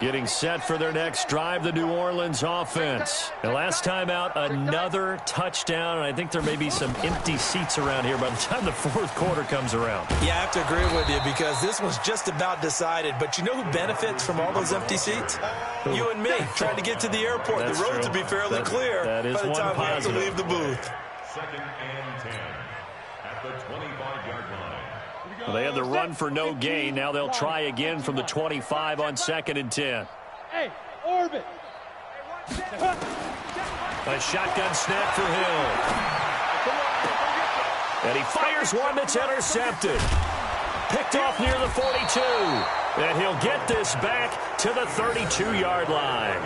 Getting set for their next drive, the New Orleans offense. And last time out, another touchdown. And I think there may be some empty seats around here by the time the fourth quarter comes around. Yeah, I have to agree with you because this was just about decided. But you know who benefits from all those empty seats? You and me, trying to get to the airport. That's the roads true. will be fairly clear that is by the time we have to positive. leave the booth. 2nd and 10 at the 25-yard line. Well, they had the run for no gain. Now they'll try again from the 25 on 2nd and 10. Hey, orbit. A shotgun snap for Hill. And he fires one that's intercepted. Picked off near the 42. And he'll get this back to the 32-yard line.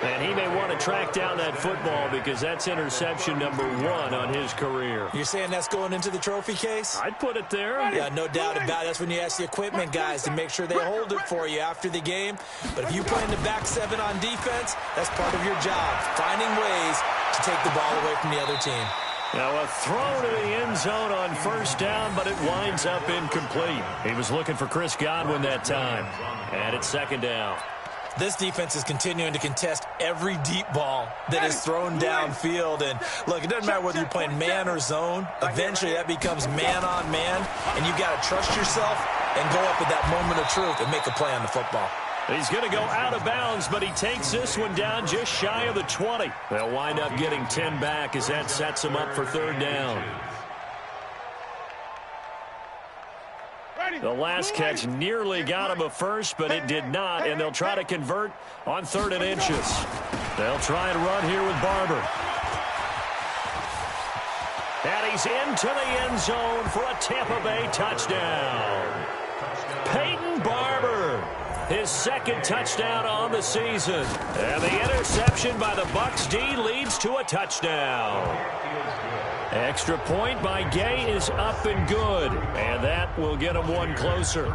And he may want to track down that football because that's interception number 1 on his career. You're saying that's going into the trophy case? I'd put it there. Yeah, no doubt about it. That's when you ask the equipment guys to make sure they hold it for you after the game. But if you play in the back 7 on defense, that's part of your job, finding ways to take the ball away from the other team. Now a throw to the end zone on 1st down, but it winds up incomplete. He was looking for Chris Godwin that time. And it's 2nd down. This defense is continuing to contest every deep ball that is thrown downfield. And, look, it doesn't matter whether you're playing man or zone. Eventually, that becomes man-on-man, and you've got to trust yourself and go up at that moment of truth and make a play on the football. He's going to go out of bounds, but he takes this one down just shy of the 20. They'll wind up getting 10 back as that sets him up for 3rd down. The last catch nearly got him a first, but it did not, and they'll try to convert on 3rd and inches. They'll try and run here with Barber. And he's into the end zone for a Tampa Bay touchdown. Peyton Barber, his 2nd touchdown on the season. And the interception by the Bucs D leads to a touchdown. Extra point by Gay is up and good, and that will get him one closer.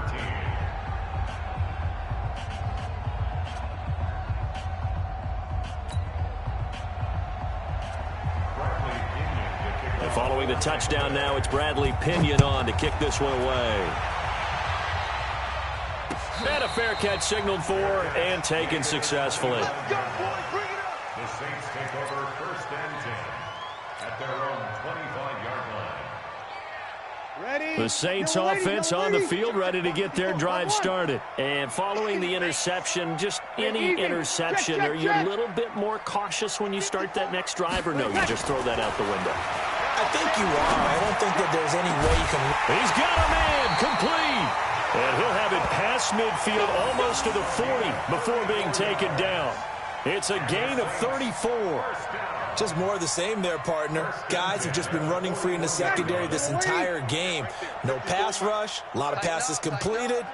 And following the touchdown now, it's Bradley Pinion on to kick this one away. And a fair catch signaled for and taken successfully. The Saints take over 1st and 10 at their own 25-yard line. The Saints offense on the field, ready to get their drive started. And following the interception, just any interception, are you a little bit more cautious when you start that next drive, or no, you just throw that out the window? I think you are. I don't think that there's any way you can... He's got a man, complete. And he'll have it past midfield, almost to the 40, before being taken down. It's a gain of 34. Just more of the same there, partner. Guys have just been running free in the secondary this entire game. No pass rush, a lot of passes completed.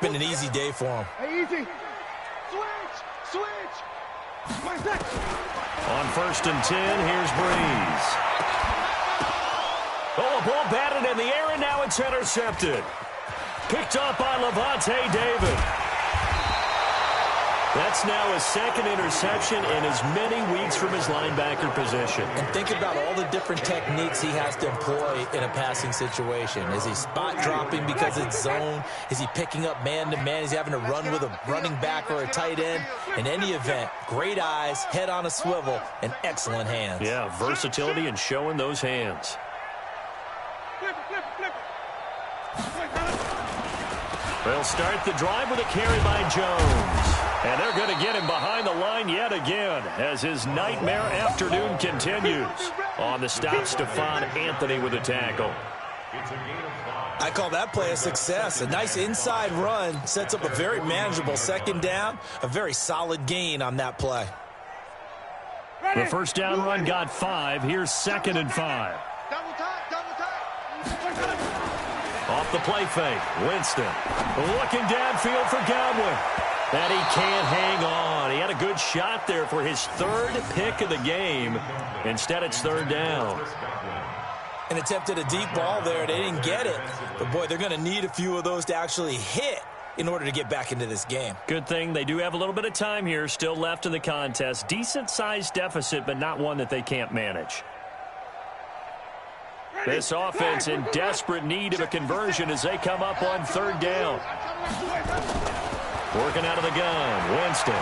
Been an easy day for them. Hey, easy. Switch. On 1st and 10, here's Breeze. Oh, a ball batted in the air, and now it's intercepted. Picked up by Lavonte David. That's now his 2nd interception in as many weeks from his linebacker position. And think about all the different techniques he has to employ in a passing situation. Is he spot dropping because it's zone? Is he picking up man-to-man? Is he having to run with a running back or a tight end? In any event, great eyes, head on a swivel, and excellent hands. Yeah, versatility and showing those hands. They'll start the drive with a carry by Jones. And they're going to get him behind the line yet again as his nightmare afternoon continues. On the stop, Stephon Anthony with a tackle. I call that play a success. A nice inside run sets up a very manageable 2nd down. A very solid gain on that play. The 1st down run got 5. Here's 2nd and 5. Double time. Off the play fake, Winston looking downfield for Godwin. And he can't hang on. He had a good shot there for his 3rd pick of the game. Instead, it's 3rd down. And attempted a deep ball there. They didn't get it. But, boy, they're going to need a few of those to actually hit in order to get back into this game. Good thing they do have a little bit of time here still left in the contest. Decent-sized deficit, but not one that they can't manage. This offense in desperate need of a conversion as they come up on 3rd down. Working out of the gun, Winston.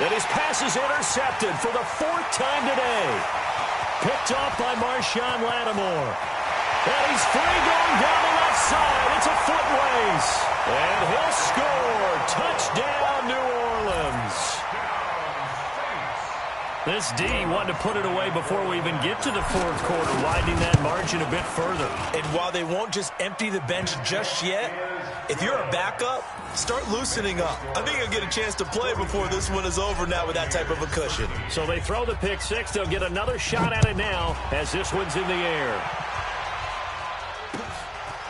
And his pass is intercepted for the 4th time today. Picked off by Marshawn Lattimore. And he's free going down the left side. It's a foot race. And he'll score. Touchdown, New Orleans. This D wanted to put it away before we even get to the 4th quarter, widening that margin a bit further. And while they won't just empty the bench just yet, if you're a backup, start loosening up. I think you'll get a chance to play before this one is over now with that type of a cushion. So they throw the pick six. They'll get another shot at it now as this one's in the air.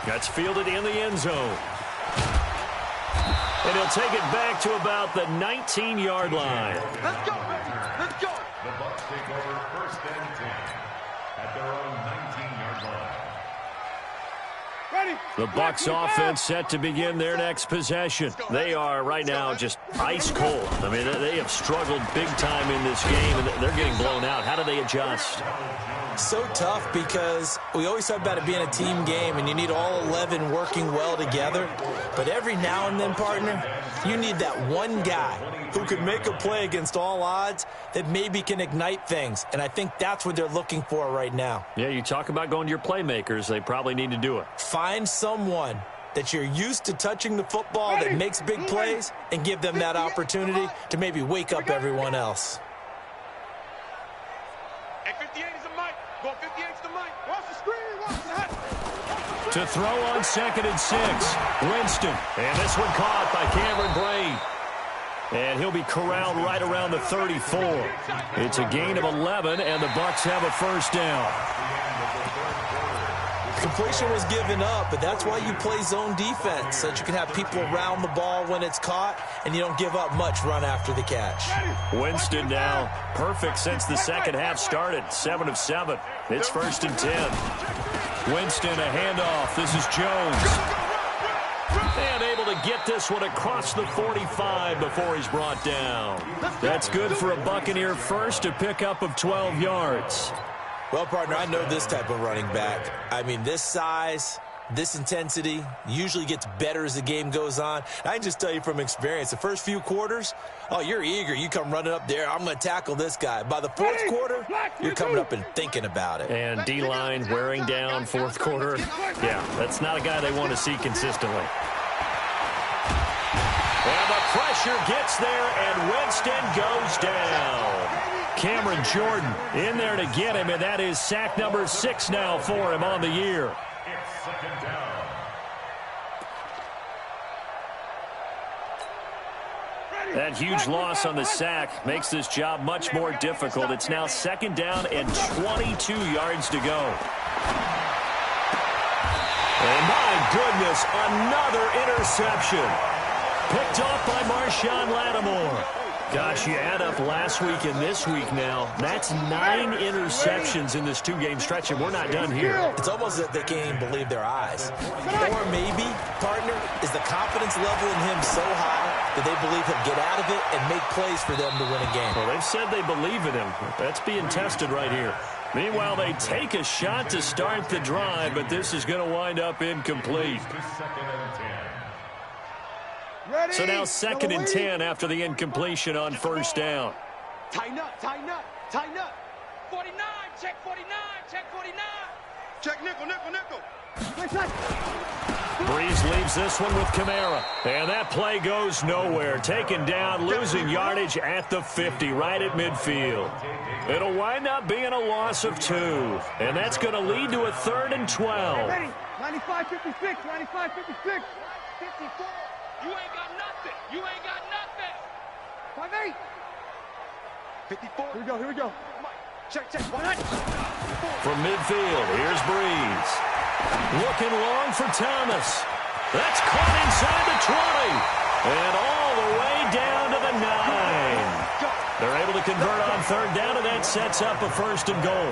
That's fielded in the end zone. And he'll take it back to about the 19-yard line. Let's go, baby. Let's go. The Bucs take over 1st and 10 at their own 19-yard line. Ready. The Bucs offense set to begin their next possession. They are right now just ice cold. I mean, they have struggled big time in this game, and they're getting blown out. How do they adjust? So tough because we always talk about it being a team game and you need all 11 working well together. But every now and then, partner, you need that one guy who can make a play against all odds that maybe can ignite things. And I think that's what they're looking for right now. Yeah, you talk about going to your playmakers. They probably need to do it. Find someone that you're used to touching the football that makes big plays and give them that opportunity to maybe wake up everyone else. Hey, 58 is the mic. Go 58's the mic. Watch the screen. Watch the hat. To throw on 2nd and 6, Winston. And this one caught by Cameron Brate. And he'll be corralled right around the 34. It's a gain of 11, and the Bucs have a 1st down. Completion was given up, but that's why you play zone defense, so that you can have people around the ball when it's caught, and you don't give up much run after the catch. Winston now perfect since the 2nd half started, 7 of 7. It's 1st and 10. Winston, a handoff. This is Jones. And able to get this one across the 45 before he's brought down. That's good for a Buccaneer first, a pickup of 12 yards. Well, partner, I know this type of running back. I mean, this size, this intensity usually gets better as the game goes on. I can just tell you from experience, the first few quarters, oh, you're eager. You come running up there, I'm going to tackle this guy. By the 4th quarter, you're coming up and thinking about it. And D-line wearing down 4th quarter. Yeah, that's not a guy they want to see consistently. And the pressure gets there, and Winston goes down. Cameron Jordan in there to get him, and that is sack number 6 now for him on the year. It's 2nd down. That huge loss on the sack makes this job much more difficult. It's now 2nd down and 22 yards to go. And my goodness, another interception. Picked off by Marshawn Lattimore. Gosh, you add up last week and this week now. That's 9 interceptions in this 2-game stretch, and we're not done here. It's almost as if they can't even believe their eyes. Or maybe, partner, is the confidence level in him so high that they believe he'll get out of it and make plays for them to win a game. Well, they've said they believe in him. That's being tested right here. Meanwhile, they take a shot to start the drive, but this is going to wind up incomplete. So now 2nd and 10 after the incompletion on 1st down. Tighten up, tighten up, tighten up. 49, check 49, check 49. Check nickel, nickel, nickel. Breeze leaves this one with Kamara. And that play goes nowhere. Taken down, losing yardage at the 50, right at midfield. It'll wind up being a loss of 2. And that's going to lead to a 3rd and 12. Ready, 95, 56, 95, 56, 54. You ain't got nothing. You ain't got nothing. 58. 54. Here we go. Here we go. Check, check. From midfield, here's Breeze. Looking long for Thomas. That's caught inside the 20. And all the way down to the 9. They're able to convert on 3rd down, and that sets up a 1st and goal.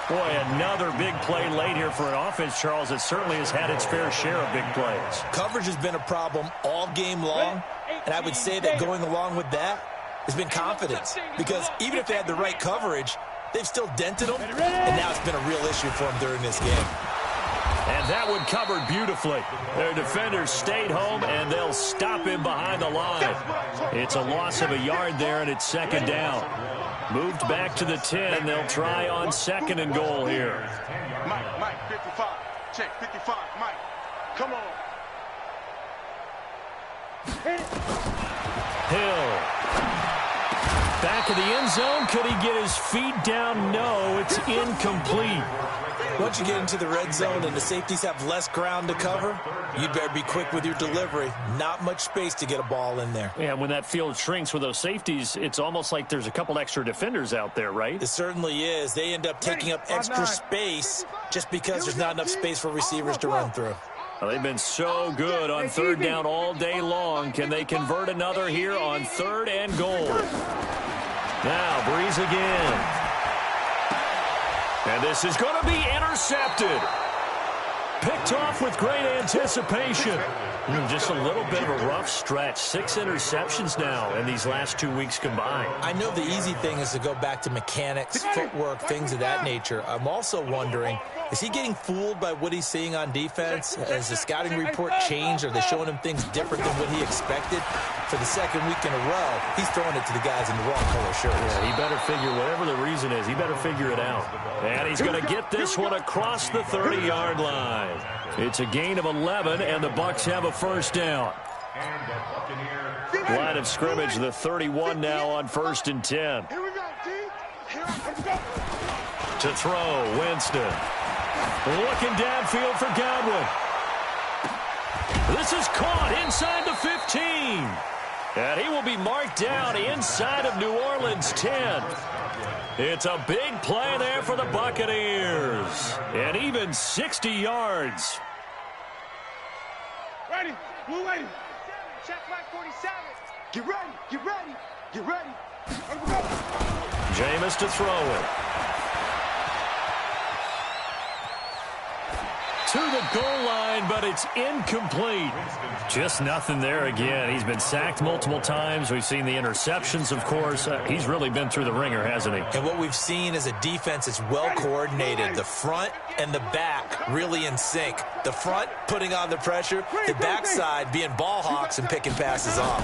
Boy, another big play late here for an offense, Charles, that certainly has had its fair share of big plays. Coverage has been a problem all game long, and I would say that going along with that has been confidence. Because even if they had the right coverage, they've still dented them, and now it's been a real issue for them during this game. And that one covered beautifully. Their defenders stayed home, and they'll stop him behind the line. It's a loss of a yard there, and it's second down. Moved back to the 10. They'll try on second and goal here. Mike, 55. Check, 55. Mike, come on. Hill. Back of the end zone. Could he get his feet down? No, it's incomplete. Once you get into the red zone and the safeties have less ground to cover, you'd better be quick with your delivery. Not much space to get a ball in there. Yeah, when that field shrinks with those safeties, it's almost like there's a couple extra defenders out there, right? It certainly is. They end up taking up extra space just because there's not enough space for receivers to run through. Well, they've been so good on third down all day long. Can they convert another here on third and goal? Now, Breeze again. And this is going to be intercepted. Picked off with great anticipation. Just a little bit of a rough stretch. 6 interceptions now in these last 2 weeks combined. I know the easy thing is to go back to mechanics, footwork, things of that nature. I'm also wondering, is he getting fooled by what he's seeing on defense? Has the scouting report changed? Are they showing him things different than what he expected? For the second week in a row, he's throwing it to the guys in the wrong color shirts. Yeah, he better figure, whatever the reason is, he better figure it out. And he's going to get this one across the 30-yard line. It's a gain of 11, and the Bucs have a first down. Line of scrimmage, the 31 now on 1st and 10. Here we go, D. Here we go. To throw, Winston. Looking downfield for Godwin. This is caught inside the 15. And he will be marked down inside of New Orleans' 10. It's a big play there for the Buccaneers. And even 60 yards. Ready. Blue ready. Check flag 47. Get ready. Get ready. Get ready. Here we go. Jameis to throw it. To the goal line, but it's incomplete. Just nothing there again. He's been sacked multiple times. We've seen the interceptions, of course. He's really been through the ringer, hasn't he? And what we've seen is a defense that's well coordinated. The front and the back really in sync. The front putting on the pressure, the backside being ball hawks and picking passes off.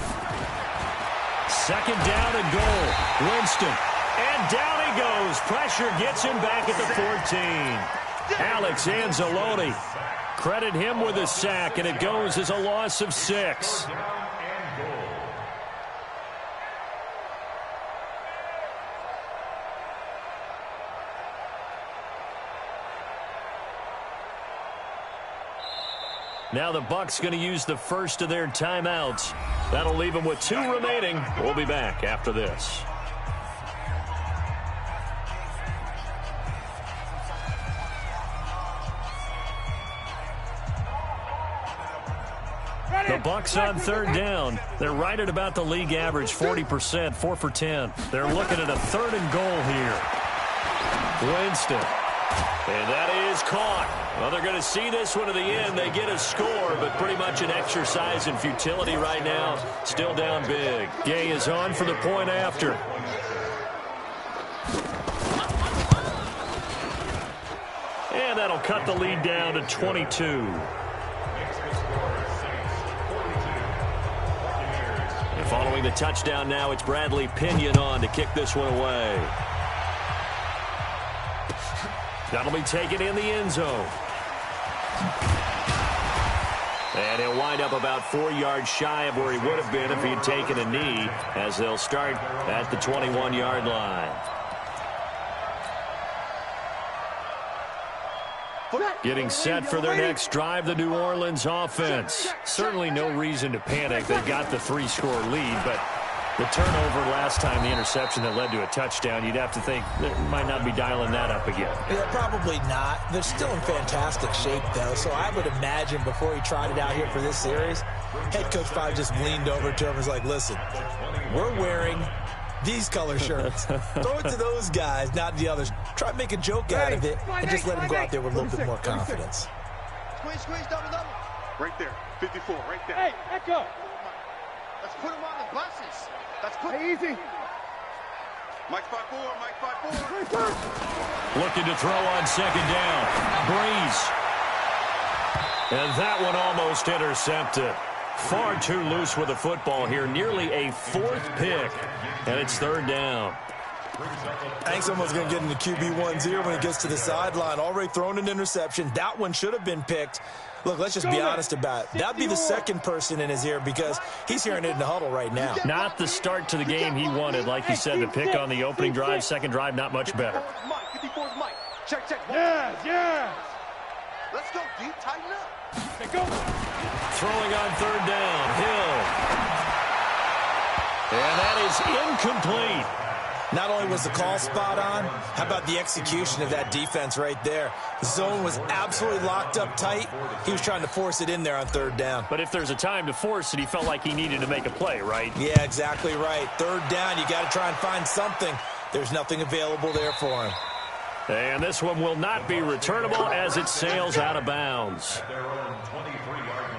Second down and goal. Winston. And down he goes. Pressure gets him back at the 14. Alex Anzalone. Credit him with a sack, and it goes as a loss of 6. Now the Bucs going to use the first of their timeouts. That'll leave them with 2 remaining. We'll be back after this. The Bucs on third down. They're right at about the league average, 40%, 4 for 10. They're looking at a third and goal here. Winston. And that is caught. Well, they're going to see this one to the end. They get a score, but pretty much an exercise in futility right now. Still down big. Gay is on for the point after. And that'll cut the lead down to 22. Following the touchdown now, it's Bradley Pinion on to kick this one away. That'll be taken in the end zone. And he'll wind up about 4 yards shy of where he would have been if he had taken a knee, as they'll start at the 21-yard line. Getting set for their next drive, the New Orleans offense. Certainly no reason to panic. They've got the 3-score lead, but the turnover last time, the interception that led to a touchdown, you'd have to think they might not be dialing that up again. Yeah, probably not. They're still in fantastic shape, though, so I would imagine before he tried it out here for this series, head coach probably just leaned over to him and was like, listen, we're wearing these color shirts. Throw it to those guys, not the others. Try to make a joke out of it and just let them go out there with a little bit more confidence. Squeeze, double. Right there, 54, right there. Hey, Echo. Let's put them on the buses. Let's put easy. Mike 5-4. Looking to throw on second down. Breeze. And that one almost intercepted. Far too loose with the football here. Nearly a fourth pick. And it's third down. I think someone's going to get into QB1's ear when he gets to the sideline. Already thrown an interception. That one should have been picked. Look, let's just be honest about it. That'd be the second person in his ear because he's hearing it in the huddle right now. Not the start to the game he wanted. Like you said, the pick on the opening drive, second drive, not much better. Check, check. Yes, yes. Let's go deep, tighten up. Okay, go. Throwing on third down, Hill. And that is incomplete. Not only was the call spot on, how about the execution of that defense right there? The zone was absolutely locked up tight. He was trying to force it in there on third down. But if there's a time to force it, he felt like he needed to make a play, right? Yeah, exactly right. Third down, you got to try and find something. There's nothing available there for him. And this one will not be returnable as it sails out of bounds. At their own 23-yard line.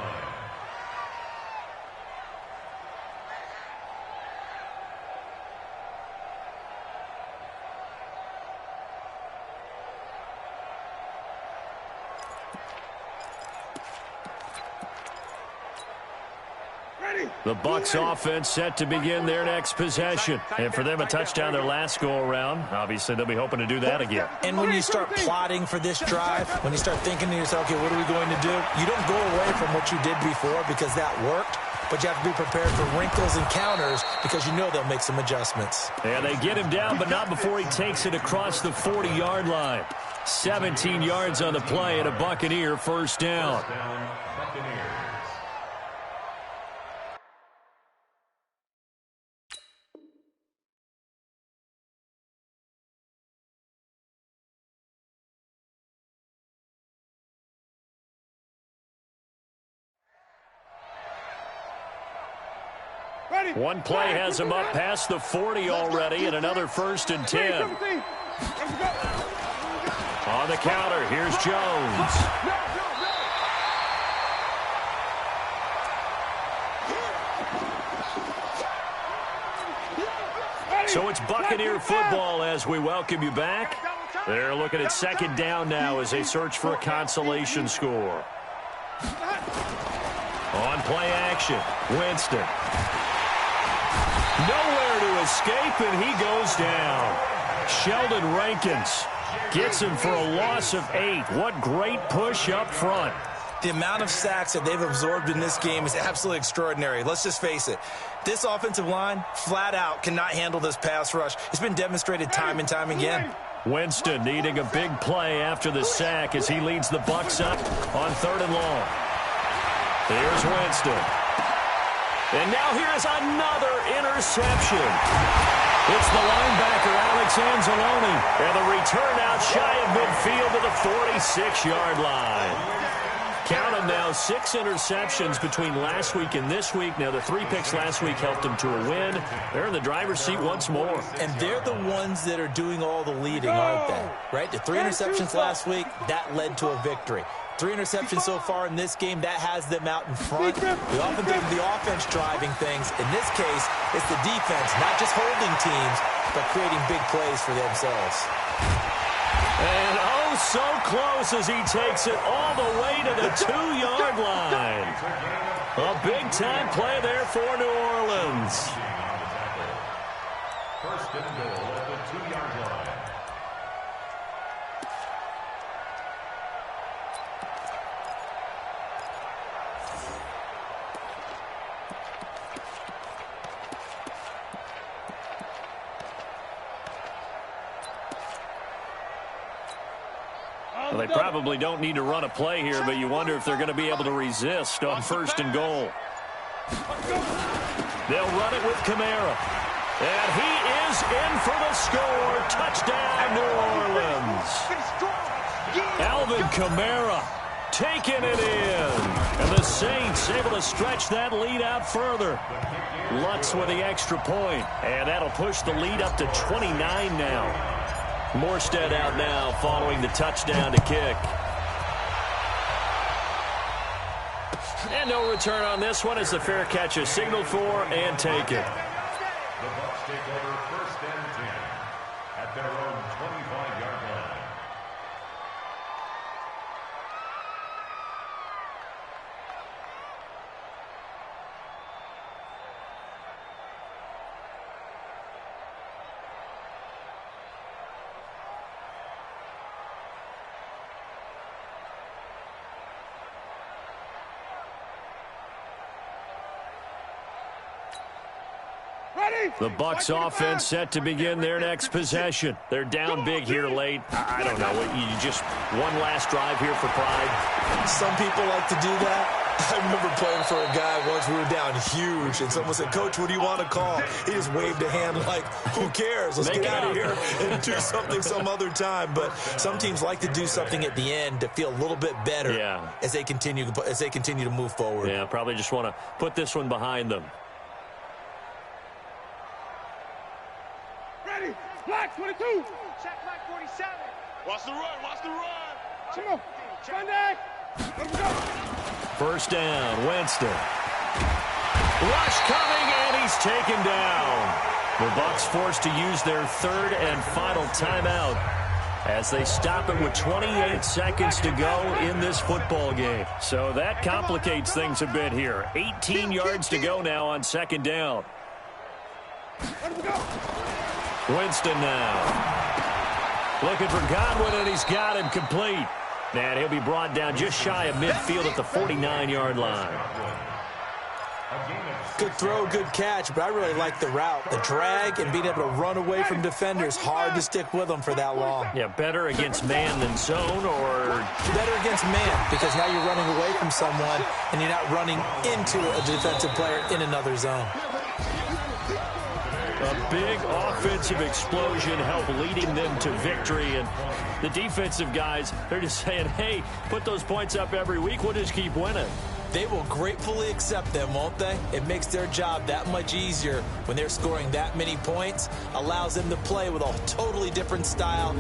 The Bucs offense set to begin their next possession. And for them, a touchdown their last go-around. Obviously, they'll be hoping to do that again. And when you start plotting for this drive, when you start thinking to yourself, okay, what are we going to do? You don't go away from what you did before because that worked, but you have to be prepared for wrinkles and counters because you know they'll make some adjustments. And they get him down, but not before he takes it across the 40-yard line. 17 yards on the play and a Buccaneer first down. Buccaneers. One play has him up past the 40 already, and another 1st and 10. On the counter, here's Jones. So it's Buccaneer football as we welcome you back. They're looking at second down now as they search for a consolation score. On play action, Winston. Nowhere to escape, and he goes down. Sheldon Rankins gets him for a loss of 8. What great push up front. The amount of sacks that they've absorbed in this game is absolutely extraordinary. Let's just face it. This offensive line, flat out, cannot handle this pass rush. It's been demonstrated time and time again. Winston needing a big play after the sack as he leads the Bucs up on 3rd and long. Here's Winston. And now here's another interception. It's the linebacker, Alex Anzalone. And the return out shy of midfield to the 46-yard line. Count them now, 6 interceptions between last week and this week. Now, the 3 picks last week helped them to a win. They're in the driver's seat once more. And they're the ones that are doing all the leading, aren't they? Right? The 3 interceptions last week, that led to a victory. 3 interceptions so far in this game, that has them out in front. We often think of the offense driving things. In this case, it's the defense, not just holding teams, but creating big plays for themselves. And oh, so close as he takes it all the way to the 2-yard line. A big-time play there for New Orleans. 1st and goal at the 2-yard line. Well, they probably don't need to run a play here, but you wonder if they're going to be able to resist on 1st and goal. They'll run it with Kamara. And he is in for the score. Touchdown, New Orleans. Alvin Kamara taking it in. And the Saints able to stretch that lead out further. Lutz with the extra point. And that'll push the lead up to 29 now. Morstead out now following the touchdown to kick. And no return on this one as the fair catch is signaled for and taken. The Bucs take over 1st and 10 at their own 25-yard line. The Bucs offense set to begin their next possession. They're down big here late. I don't know. You just one last drive here for pride. Some people like to do that. I remember playing for a guy once. We were down huge, and someone said, "Coach, what do you want to call?" He just waved a hand like, "Who cares? Let's get out of here and do something some other time." But some teams like to do something at the end to feel a little bit better as they continue to move forward. Yeah, probably just want to put this one behind them. Ready. Black 22. Check black 47. Watch the run. Watch the run. Come on. Sunday. Let him go. First down, Winston. Rush coming, and he's taken down. The Bucs forced to use their third and final timeout as they stop it with 28 seconds to go in this football game. So that complicates things a bit here. 18 yards to go now on second down. Let him go. Winston now. Looking for Godwin, and he's got him complete. And he'll be brought down just shy of midfield at the 49-yard line. Good throw, good catch, but I really like the route. The drag and being able to run away from defenders, hard to stick with them for that long. Yeah, better against man than zone, or better against man, because now you're running away from someone and you're not running into a defensive player in another zone. A big offensive explosion helped leading them to victory, and the defensive guys, they're just saying, hey, put those points up every week, we'll just keep winning. They will gratefully accept them, won't they? It makes their job that much easier when they're scoring that many points, allows them to play with a totally different style